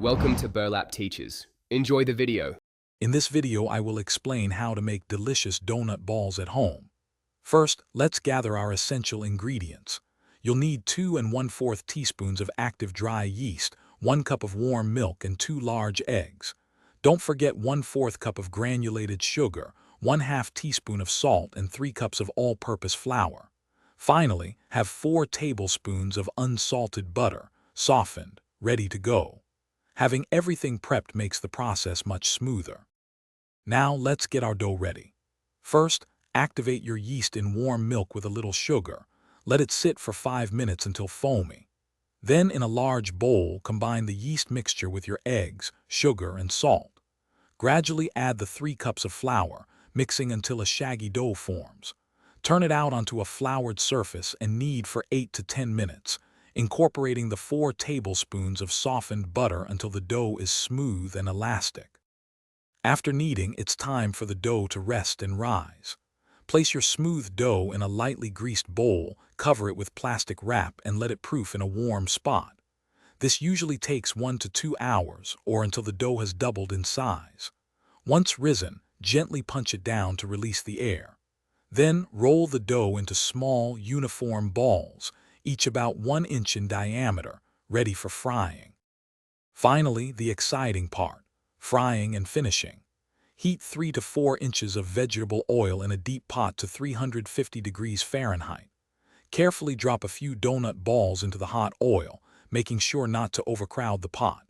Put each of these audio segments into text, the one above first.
Welcome to Burlap Teachers. Enjoy the video. In this video, I will explain how to make delicious donut balls at home. First, let's gather our essential ingredients. You'll need 2 1/4 teaspoons of active dry yeast, 1 cup of warm milk, and 2 large eggs. Don't forget 1/4 cup of granulated sugar, 1/2 teaspoon of salt, and 3 cups of all-purpose flour. Finally, have 4 tablespoons of unsalted butter, softened, ready to go. Having everything prepped makes the process much smoother. Now let's get our dough ready. First, activate your yeast in warm milk with a little sugar. Let it sit for 5 minutes until foamy. Then in a large bowl, combine the yeast mixture with your eggs, sugar, and salt. Gradually add the 3 cups of flour, mixing until a shaggy dough forms. Turn it out onto a floured surface and knead for 8 to 10 minutes, incorporating the 4 tablespoons of softened butter until the dough is smooth and elastic. After kneading, it's time for the dough to rest and rise. Place your smooth dough in a lightly greased bowl, cover it with plastic wrap, and let it proof in a warm spot. This usually takes 1 to 2 hours, or until the dough has doubled in size. Once risen, gently punch it down to release the air. Then roll the dough into small, uniform balls, each about 1 inch in diameter, ready for frying. Finally, the exciting part, frying and finishing. Heat 3 to 4 inches of vegetable oil in a deep pot to 350 degrees Fahrenheit. Carefully drop a few donut balls into the hot oil, making sure not to overcrowd the pot.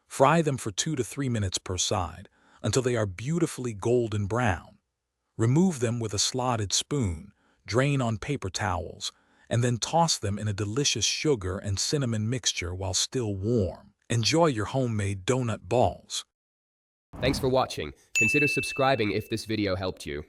Fry them for 2 to 3 minutes per side, until they are beautifully golden brown. Remove them with a slotted spoon, drain on paper towels, and then toss them in a delicious sugar and cinnamon mixture while still warm. Enjoy your homemade donut balls. Thanks for watching. Consider subscribing if this video helped you.